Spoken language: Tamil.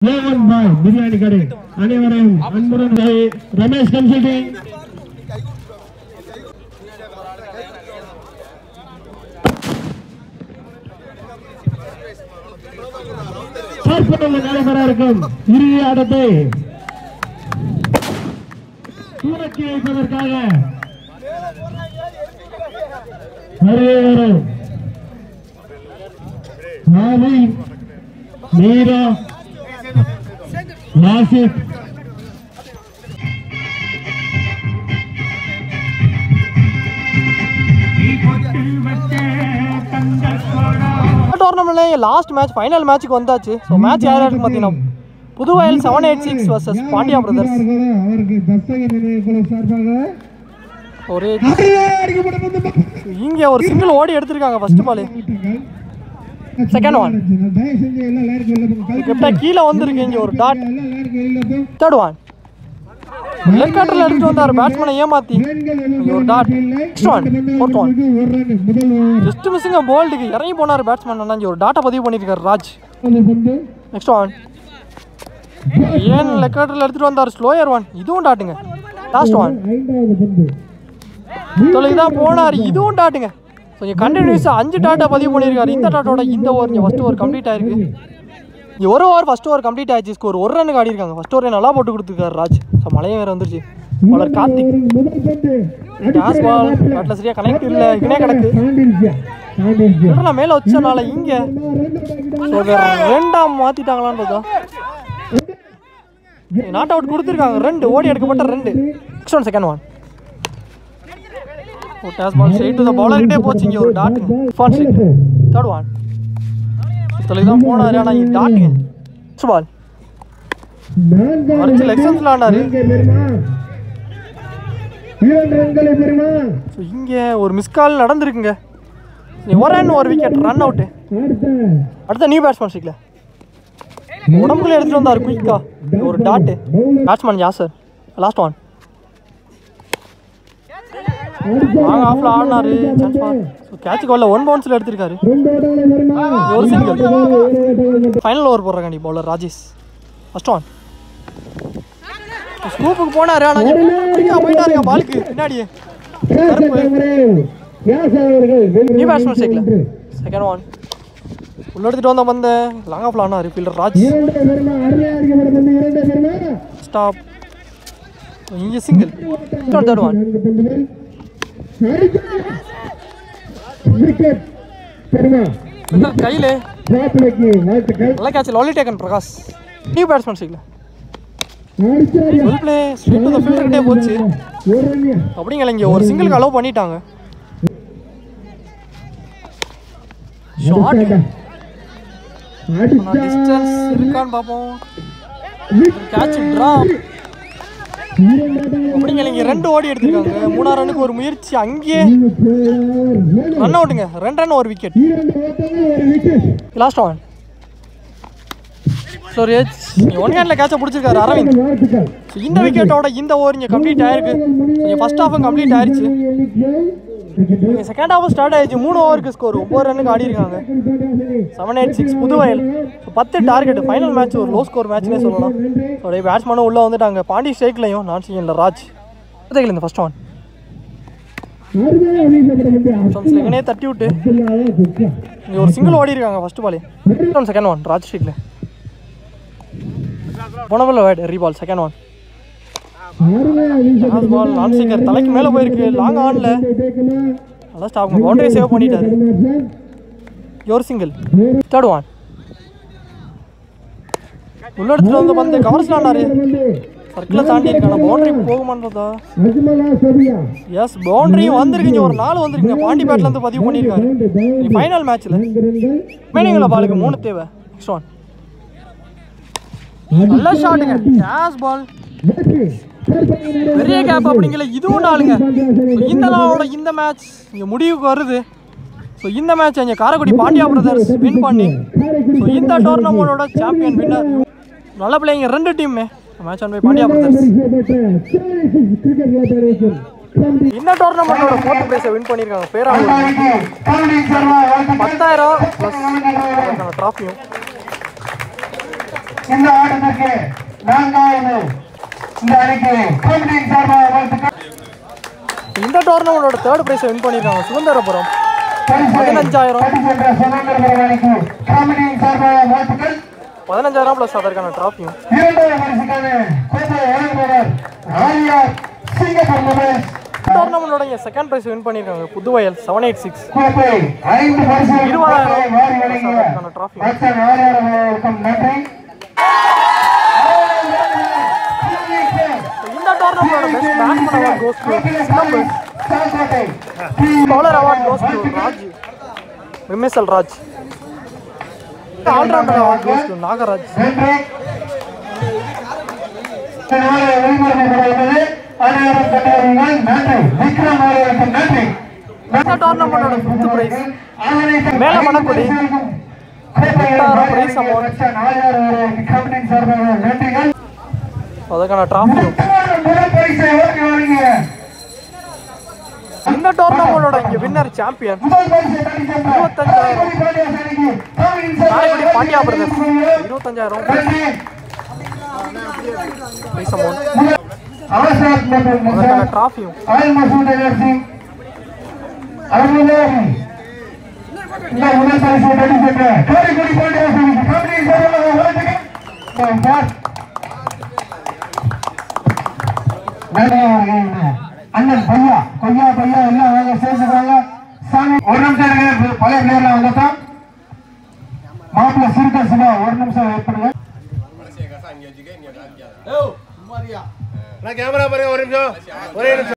ஏவன் பாய் பிரியாணி கடை அனைவரையும் அன்புடன் ரமேஷ் கன்சல்டிங் நடைபெற இருக்கும் இறுதி ஆட்டத்தை துவக்கி வைப்பதற்காக மீரா நாசிக் டோர்னமெண்ட்ல லாஸ்ட் மேட்ச் ஃபைனல் மேட்சுக்கு வந்தாச்சு. ஸோ மேட்ச் யார் யாருக்கு பார்த்தீங்கன்னா புதுவயல் 786 வர்சஸ் பாண்டியா பிரதர்ஸ். ஒரு இங்கே ஒரு சிங்கிள் ஓடி எடுத்திருக்காங்க ஃபர்ஸ்ட் பால். செகண்ட் ஒன் கரெக்டாக கீழே வந்துருக்கு. இங்கே ஒரு டாட். தேர்ட் ஒன் லெக் கட்டரில் எடுத்துட்டு வந்தார் பேட்ஸ்மேனை ஏமாத்தி. ஒரு dot. Next one fourth one just மிஸ்ஸிங்க போல்டுக்கு இறங்கி போனார் பேட்ஸ்மேன். அண்ணா ஒரு டாட்டை பதிவு பண்ணியிருக்காரு ராஜ். நெக்ஸ்ட் ஒன் ஏன் லெக் கட்டரில் எடுத்துட்டு வந்தார் ஸ்லோயர் ஒன். இதுவும் டாட்டுங்க. லாஸ்ட் ஒன் தொலைக்கு தான் போனார். இதுவும் டாட்டுங்க. கொஞ்சம் கண்டினியூஸாக 5 டாட்டை பதிவு பண்ணியிருக்காரு. இந்த டாட்டோட இந்த ஓவர் ஃபஸ்ட் ஓவர் கம்ப்ளீட் ஆயிருக்கு. ஒரு ஓவர் ஃபஸ்ட் ஓவர் கம்ப்ளீட் ஆயிடுச்சு. ஸ்கோர் 1 ரன்னுக்கு ஆடிருக்காங்க. ஃபஸ்ட் ஓவரே நல்லா போட்டு கொடுத்துருக்காரு ராஜ். ஸோ மழையும் வேறு வந்துருச்சு. பலர் கார்த்திக் டாஸ் பால் பேட்டில் சரியாக கனெக்ட் இல்லை. இங்கனே கிடக்கு நான் மேலே வச்சனால இங்கே ரெண்டாம் மாற்றிட்டாங்களான்னு பார்த்தா நாட் அவுட் கொடுத்துருக்காங்க. 2 ஓடி எடுக்கப்பட்ட 2. Next one second one toss ball straight to the பவுலர்கிட்டே போச்சு. இங்கே ஒரு டாட். தேர்ட் ஒன் தொலைக்கு தான் போனார். ஆனால் இங்கே டாட்டுங்க. நெக்ஸ்ட் பால் மறைச்சு லெக்ஸன்ஸில் ஆனார். இங்கே ஒரு மிஸ்கால் நடந்திருக்குங்க. ஒரு ரன் ஒரு விக்கெட் ரன் அவுட்டு. அடுத்த நியூ பேட்ஸ்மேன் ஸ்ட்ரிக்ல உடம்புக்குள்ளே எடுத்துகிட்டு வந்தார் குயிக்கா. ஒரு dot. Batsman Yasar. Last one வாங்க ஆஃப்ல ஆடினாரு. கேட்சுக்கு வரல. 1 பவுன்ஸில் எடுத்திருக்காரு. ஒரு சிங்கிள். ஃபைனல் ஓவர் போடுறாங்க பவுலர் ராஜேஷ். ஃபர்ஸ்ட் ஒன் ஸ்கூப்புக்கு போனாரு. ஆனால் போயிட்டாருங்க பாலுக்கு பின்னாடியே. நியூ பேட்ஸ்மேன் ஸ்ட்ரைக்ல செகண்ட் ஒன் உள்ள எடுத்துட்டு வந்த பந்த லாங் ஆஃப்ல ஆனாரு ஃபீல்டர் ராஜ். ஸ்டாப். இங்கே சிங்கிள். தேர்ட் ஒன் கையிலே நல்ல catch. Lolly taken Prakash. New batsman ஸ்ட்ரைக்ல full play straight to the ஃபீல்டர்கிட்டே போச்சு. அப்படிங்களா இங்கே ஒரு சிங்கிளுக்கு அலோவ் பண்ணிட்டாங்க. ஷாட் டிஸ்டன்ஸ் இருக்கான்னு பார்ப்போம். Catch drop. அப்படிங்களா இங்கே 2 ஓடி எடுத்திருக்காங்க. 3ஆம் ரன்னுக்கு ஒரு முயற்சி. அங்கேயே ரன் அவுட்டுங்க. 2 ரன் ஒரு wicket. Last one storage 1 handle கேட்சை பிடிச்சிருக்காரு அரவிந்த். ஸோ இந்த விக்கெட்டோட இந்த ஓவர் இங்கே கம்ப்ளீட் ஆயிருக்கு. ஃபர்ஸ்ட் ஹாஃபும் கம்ப்ளீட் ஆயிடுச்சு. செகண்ட் ஹாஃபும் ஸ்டார்ட் ஆயிடுச்சு. 3 ஓவருக்கு ஸ்கோர் 9 ரன்னுக்கு ஆடி இருக்காங்க. 786 Puduvayal. So 10 target. Final match ஒரு லோ ஸ்கோர் மேட்ச்னே சொல்லலாம். ஸோ பேட்ஸ்மேனும் உள்ளே வந்துட்டாங்க. பாண்டி ஸ்ட்ரைக்லையும் நான் சிங்கில் ராஜ். இந்த ஃபர்ஸ்ட் ஒன் எங்கனே தட்டி விட்டு இங்கே ஒரு சிங்கிள் ஓடி இருக்காங்க ஃபர்ஸ்ட் பாலே. Second one Raj ஸ்ட்ரைக்ல போனபோல white ரீபால். Second one பால் நான் சிங்கர் தலைக்கு மேலே போயிருக்கு. லாங் ஆன்ல நல்லா ஸ்டாப். பவுண்டரி சேவ் பண்ணிட்டாரு. ஒரு சிங்கிள். தேர்ட் ஒன் உள்ள எடுத்துட்டு வந்து பந்து கவர்ஸ்ல ஆனாரு. சர்க்கிளை தாண்டி இருக்கான பவுண்டரி போகுமான்றதா? எஸ் பவுண்டரியும் வந்துருக்குங்க. ஒரு 4 வந்துருக்குங்க. பாண்டி பேட்ல இருந்து பதிவு பண்ணியிருக்காரு. ஃபைனல் மேட்ச்ல ரிமைனிங்ல பாலுக்கு 3 தேவை. நெக்ஸ்ட் ஒன் நல்ல ஷாட்டுங்க. கேஷ் பால் பெரிய கேப். அப்படிங்கல இதுவும் நாளுங்க. இந்த நாளோட இந்த மேட்ச் இங்கே முடிவுக்கு வருது. ஸோ இந்த மேட்ச் இங்கே காரைக்குடி பாண்டியா பிரதர்ஸ் வின் பண்ணி ஸோ இந்த டோர்னமெண்டோட சாம்பியன் வின்னர். நல்ல பிள்ளைங்க 2 டீமே match won by Pandiya brothers. இந்த டோர்னமெண்டோட 4th பிரைஸை வின் பண்ணியிருக்காங்க. பேராவூர் 10,000 + ட்ராஃபியும் இந்த ஆட்டத்திற்கு 4வது இந்த அணிக்கு கமிட்டியின் சார்பாக வாழ்த்துக்கள். இந்த டோர்னமெண்டோட தேர்ட் பிரைஸ் வின் பண்ணிருக்காங்க சுதந்திரபுரம் 15,000 சுதந்திரபுரம் அணிக்கு கமிட்டியின் சார்பாக வாழ்த்துக்கள். 15,000 பிளஸ் அதற்கான டிராஃபியும். இரண்டாவது பரிசுக்கான கோப்பை வழங்குபவர் ஆரியார் சிங்கப்பூர் மொபைல்ஸ். டோர்னமெண்டோட செகண்ட் பிரைஸ் வின் பண்ணிருக்காங்க புதுவயல் 786 கோப்பை 5 பரிசு 20,000 வாரி வழங்கிய அதற்கான டிராஃபி. அச்சன் ஆரியார்களுக்கும் நன்றி. இந்த டோர்னமெண்டோட best batsman award goes to சிலம்பஸ். Bowler award goes to Raj விமேசல் Raj. Allrounder award goes to Nagaraj. இந்த டோர்னமெண்டோட 5th பிரைஸ் மேல மணக்குடி 8,000 பிரைஸ் அமௌண்ட் அதற்கான டிராஃபியும். இந்த டோர்னமெண்டோட இங்க வின்னர் சாம்பியன் 25,000 நாளைக்குடி பாண்டியா பிரதர்ஸ் 25,000 பிரைஸ் அமௌண்ட் அதற்கான டிராஃபியும். அண்ணன் பையா கொய்யா பையா எல்லாம் வாங்க சேர்ந்துருக்காங்க. சாமி ஒரு நிமிஷம் இருக்கு. பழைய பிளேயர்லாம் வந்துட்டோம். மாப்பிள்ள சிறுக்கர் சிவா ஒரு நிமிஷம் வெயிட் பண்ணுங்க. கேமரா பாருங்க ஒரு நிமிஷம் ஒரே நிமிஷம்.